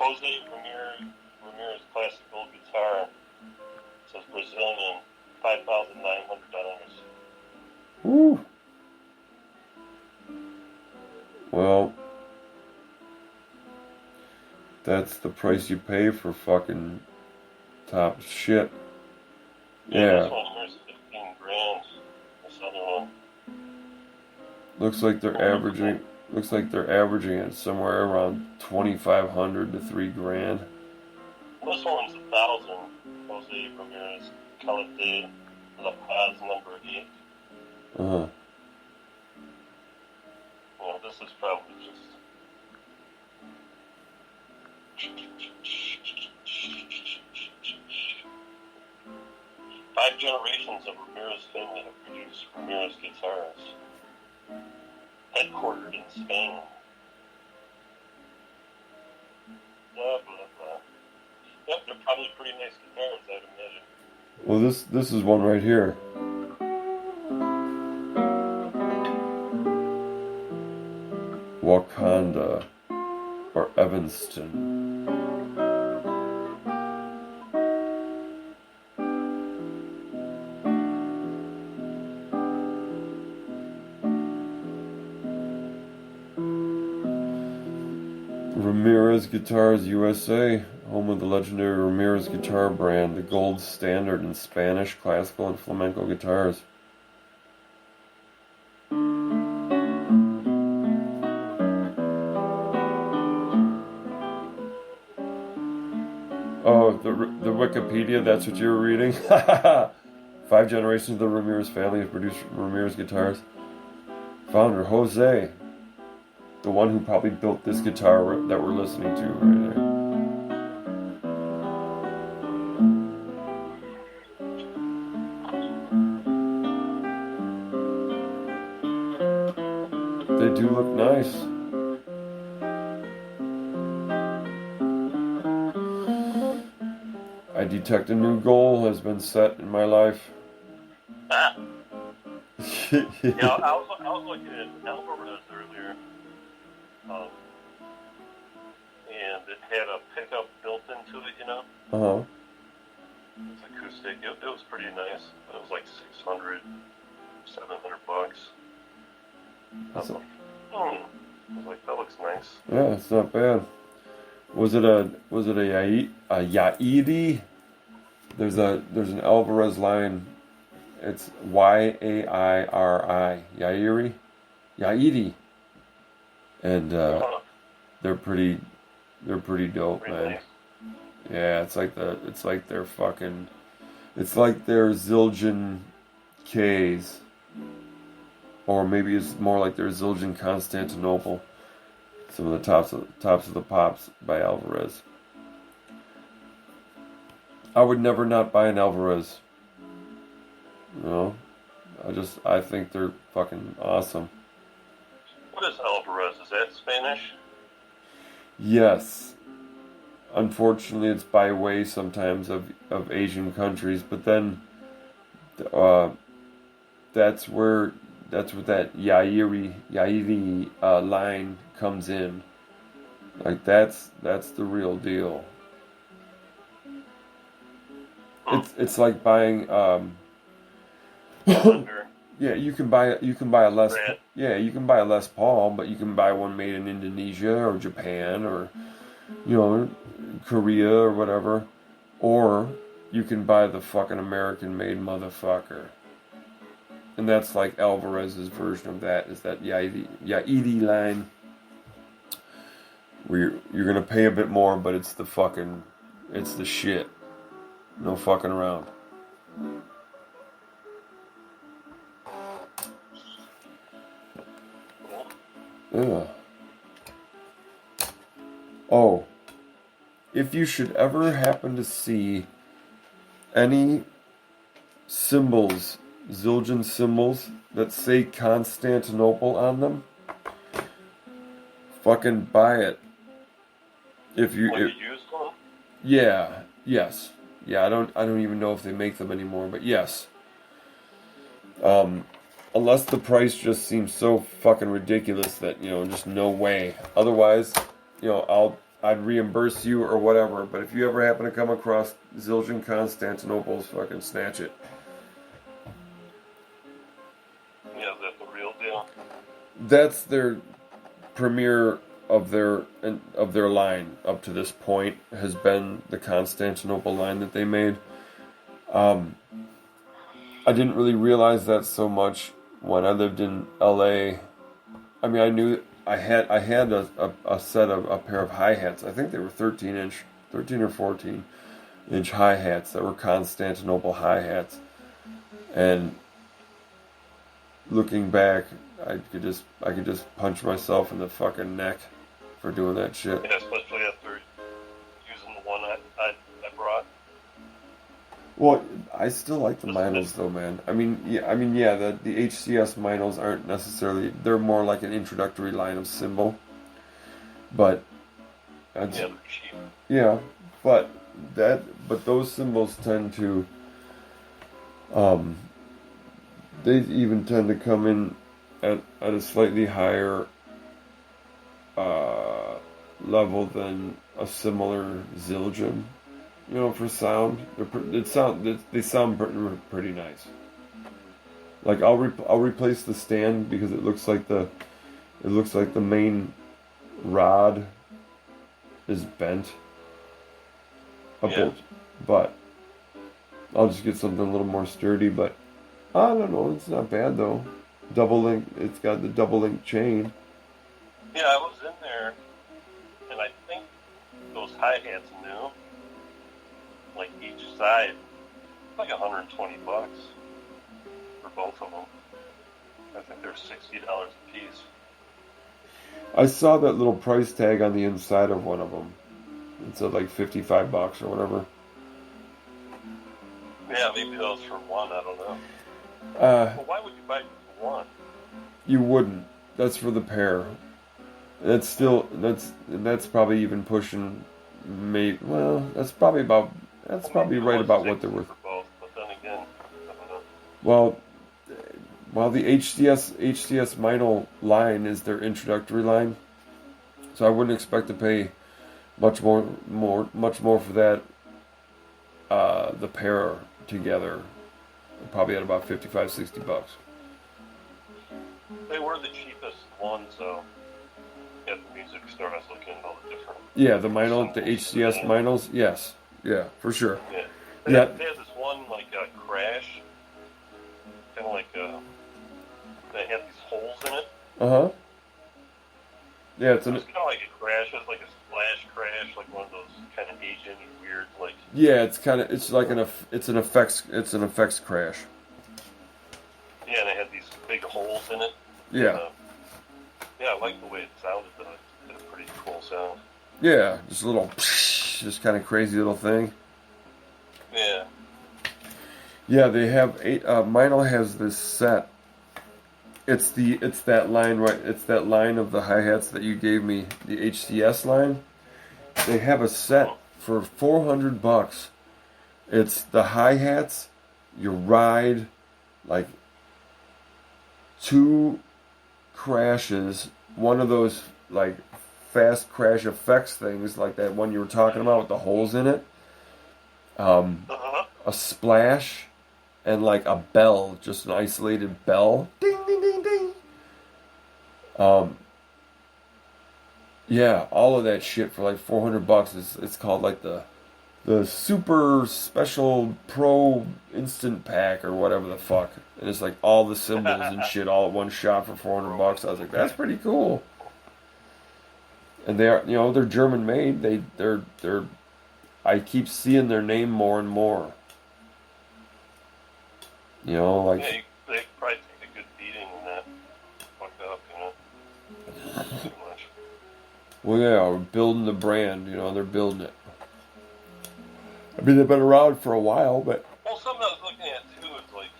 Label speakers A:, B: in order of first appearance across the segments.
A: Jose Ramirez classical guitar. It says Brazilian, $5,900.
B: Woo. Well, that's the price you pay for fucking top shit.
A: Yeah. This one here's $15,000. This other one.
B: Looks like they're averaging it somewhere around 2,500 to $3,000.
A: This one's $1,000. Jose Ramirez Calete La Paz #8.
B: Uh-huh.
A: Well, this is probably just 5 generations of Ramirez family have produced Ramirez guitars. Headquartered in Spain. Blah, blah, blah. Yep, they're probably pretty nice guitars, I'd imagine.
B: Well, this is one right here. Wakanda or Evanston. Ramirez Guitars USA, home of the legendary Ramirez guitar brand, the gold standard in Spanish, classical, and flamenco guitars. Oh, the Wikipedia, that's what you were reading? 5 generations of the Ramirez family have produced Ramirez guitars. Founder, Jose. The one who probably built this guitar that we're listening to right there. They do look nice. I detect a new goal has been set in my life.
A: I was looking at Alvarez earlier. And it had a pickup built into it, you know?
B: Uh-huh.
A: It's acoustic. It was pretty nice. It was like $600, $700. I was like, that looks nice.
B: Yeah, it's not bad. Was it a Yairi? There's an Alvarez line. It's Yairi. Yairi. And they're pretty dope, man.
A: Nice.
B: Yeah, it's like their Zildjian K's, or maybe it's more like their Zildjian Constantinople. Some of the tops of the pops by Alvarez. I would never not buy an Alvarez. No, I think they're fucking awesome.
A: What is Alvarez? Is that Spanish?
B: Yes. Unfortunately, it's by way sometimes of Asian countries, but then that's where that Yairi line comes in. Like that's the real deal. It's like buying yeah, you can buy a Les Paul, but you can buy one made in Indonesia or Japan or Korea or whatever, or you can buy the fucking American-made motherfucker. And that's like Alvarez's version of that, is that Yairi line where you're gonna pay a bit more, but it's the shit. No fucking around. Yeah. Oh, if you should ever happen to see any symbols, Zildjian symbols that say Constantinople on them, fucking buy it. If you
A: used one?
B: Yeah, yes. Yeah, I don't even know if they make them anymore, but yes. Unless the price just seems so fucking ridiculous that, just no way. Otherwise, I'd reimburse you or whatever. But if you ever happen to come across Zildjian Constantinople's, fucking snatch it.
A: Yeah, is that the real deal?
B: That's their premiere of their line up to this point has been the Constantinople line that they made. I didn't really realize that so much when I lived in LA. I mean, I knew I had a set of a pair of hi-hats. I think they were 13 or 14-inch hi-hats that were Constantinople hi-hats. And looking back, I could just punch myself in the fucking neck for doing that shit.
A: Yeah, especially after using the one I brought.
B: Well, I still like the Minos though, man. The HCS Minos aren't necessarily, they're more like an introductory line of cymbal. But
A: Yeah, they're cheap.
B: yeah, but those cymbals tend to they even tend to come in at a slightly higher level than a similar Zildjian. You know, for sound, they sound pretty nice. Like I'll replace the stand because it looks like the main rod is bent a bit, but I'll just get something a little more sturdy. But I don't know, it's not bad though. Double link, it's got the double link chain.
A: Yeah, I was in there, and I think those hi-hats new. Like each side, like $120 for both of them. I think they're $60 a piece.
B: I saw that little price tag on the inside of one of them. It said like $55 or whatever.
A: Yeah, maybe that was for one. I don't know. Well, why would you buy one?
B: You wouldn't. That's for the pair. That's probably even pushing. That's probably right about what they're worth.
A: For both, but then again, I don't know.
B: Well, the HCS Mino line is their introductory line, so I wouldn't expect to pay much more for that. The pair together, probably at about $55-$60.
A: They were the cheapest ones, though. At the music store, I was looking at all the different.
B: Yeah, the HCS Minos, yes. Yeah, for sure.
A: Yeah. They had this one, like, crash. Kind of like, they had these holes in it.
B: Uh-huh. Yeah,
A: it's kind of like a crash. It's like a splash crash, like one of those kind of Asian weird, like...
B: Yeah, it's like an effects crash.
A: Yeah, and it had these big holes in it.
B: Yeah.
A: Yeah, I like the way it sounded, though. It had a pretty cool sound.
B: Yeah, just a little, just kind of crazy little thing.
A: Yeah.
B: Yeah, they have Mino has this set. It's that line, right? It's that line of the hi-hats that you gave me, the HCS line. They have a set for $400. It's the hi-hats, your ride, like 2 crashes, one of those like fast crash effects things, like that one you were talking about with the holes in it. A splash, and like a bell, just an isolated bell. Ding, ding, ding, ding. Yeah, all of that shit for like $400. It's called like the super special pro instant pack or whatever the fuck. And it's like all the symbols and shit all at one shot for $400. I was like, that's pretty cool. And they're German made. They're I keep seeing their name more and more. You know, like...
A: Yeah, they probably take a good beating when that fucked up, you know? Too much.
B: Well, yeah, we're building the brand, you know, they're building it. I mean, they've been around for a while, but...
A: Well, something I was looking at, too, is like...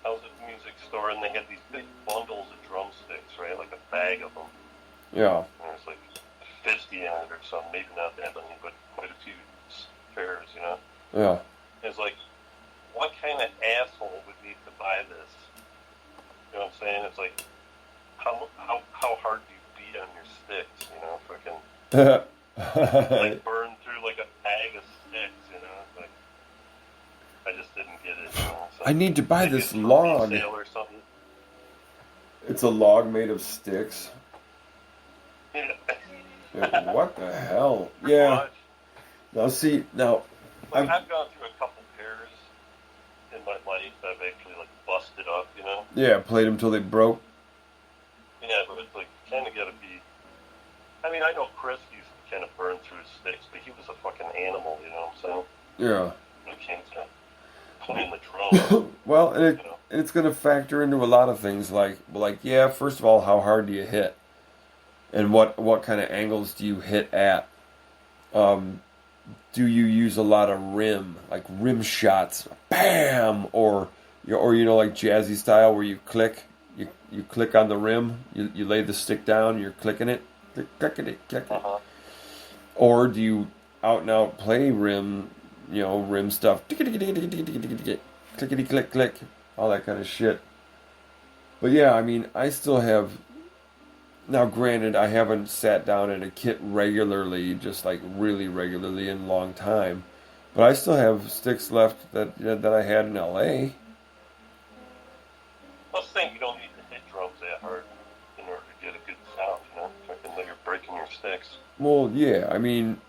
A: I was at the music store, and they had these big bundles of drumsticks, right? Like a bag of them.
B: Yeah.
A: And there's like 50 in it or something. Maybe not that many, but quite a few pairs, you know?
B: Yeah.
A: It's like, what kind of asshole would need to buy this? You know what I'm saying? It's like, how hard do you beat on your sticks, you know, for like burn through like a bag of sticks, you know. Like I just didn't get it. You know? So
B: I need to buy
A: maybe
B: this
A: it's for
B: log.
A: resale or something.
B: It's a log made of sticks.
A: Yeah.
B: Yeah, what the hell?
A: Pretty
B: Yeah.
A: much.
B: Now see, now
A: Like,
B: I'm
A: I've gone through a couple pairs in my life that I've actually like busted up, you know.
B: yeah, played them till they broke.
A: Yeah, but it's like kind of got to be. I mean, I know Chris used to kind of burn through his sticks, but he was a fucking animal, you know what I'm saying?
B: Yeah.
A: When it came to playing the drums,
B: Well, and
A: you know.
B: it's going to factor into a lot of things like yeah, first of all, how hard do you hit? And what kind of angles do you hit at? Do you use a lot of rim, like rim shots, bam, or you know like jazzy style where you click on the rim, you lay the stick down, you're clicking it, clicking it, clicking it. Or do you out and out play rim, rim stuff, clickety click click, all that kind of shit. But yeah, I mean, I still have. Now, granted, I haven't sat down at a kit regularly, just like really regularly in a long time, but I still have sticks left that I had in LA.
A: Plus, thing you don't need to hit drums that hard in order to get a good sound, you know. Fucking like you're breaking your sticks.
B: Well, yeah, I mean,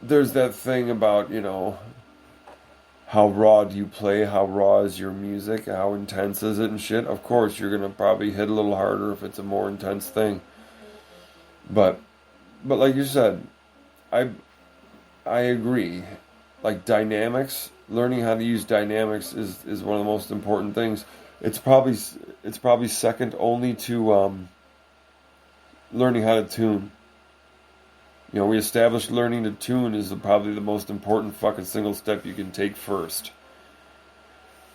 B: there's that thing about, how raw do you play? How raw is your music? How intense is it and shit? Of course, you're gonna probably hit a little harder if it's a more intense thing. But like you said, I agree. Like dynamics, learning how to use dynamics is one of the most important things. It's probably second only to learning how to tune. We established learning to tune is probably the most important fucking single step you can take first.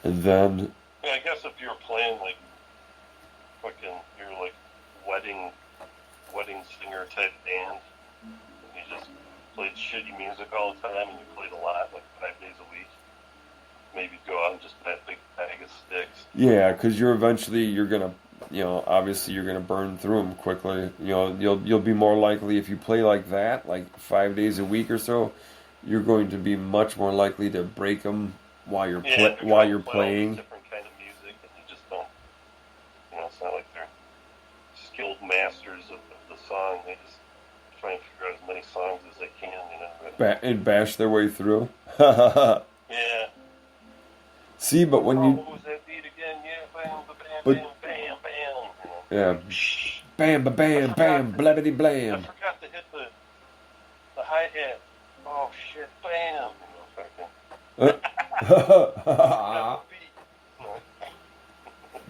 B: And then...
A: Yeah, I guess if you're playing like fucking, you're like wedding singer type band, and you just played shitty music all the time and you played a lot, like 5 days a week, maybe go out and just buy a big bag of sticks.
B: Yeah, because you're gonna obviously you're gonna burn through them quickly. You'll be more likely if you play like that, like 5 days a week or so. You're going to be much more likely to break them while you're while you're playing.
A: Different kind of music, and you just don't. It's not like they're skilled masters of the song. They just try and figure out as many songs as they can,
B: and bash their way through.
A: Yeah.
B: See, but when you...
A: What was that beat again? Yeah, bam, bam,
B: but,
A: bam, bam, bam.
B: Yeah. Bam, ba, bam, bam, blabbity blam.
A: I forgot to hit the hi-hat. Oh, shit, bam.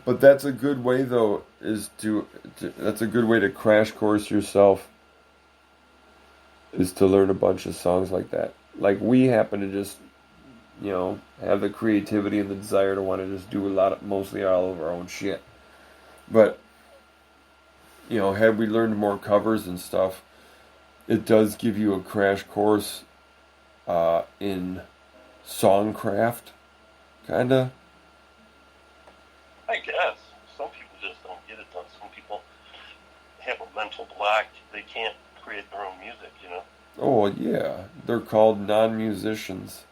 B: But that's a good way, though, that's a good way to crash course yourself, is to learn a bunch of songs like that. Like, we happen to just... have the creativity and the desire to want to just do mostly all of our own shit. But, had we learned more covers and stuff, it does give you a crash course in songcraft, kinda.
A: I guess. Some people just don't get it done. Some people have a mental block. They can't create their own music,
B: Oh, yeah. They're called non-musicians.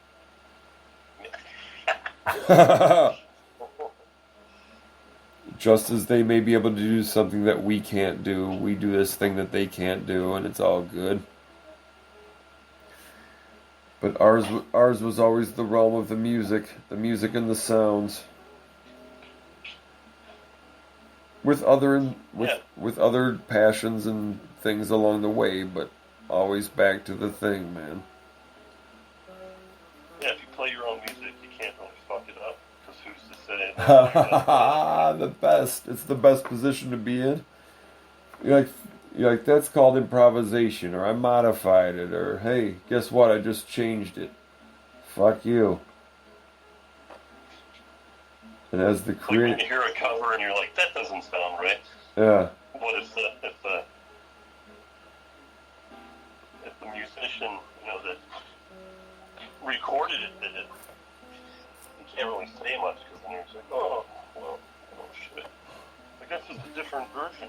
B: Just as they may be able to do something that we can't do, we do this thing that they can't do, and it's all good. But ours was always the realm of the music and the sounds. With other passions and things along the way, but always back to the thing, man.
A: Yeah, if you play your own music, you can't really fuck it up, because who's to say?
B: The best. It's the best position to be in. You're like, that's called improvisation, or I modified it, or hey, guess what? I just changed it. Fuck you. And as the creator,
A: like when you hear a cover and you're like, that doesn't sound right.
B: Yeah.
A: What if the musician, that recorded it did it? You can't really say much because then you're just like, oh shit. I guess it's a different version.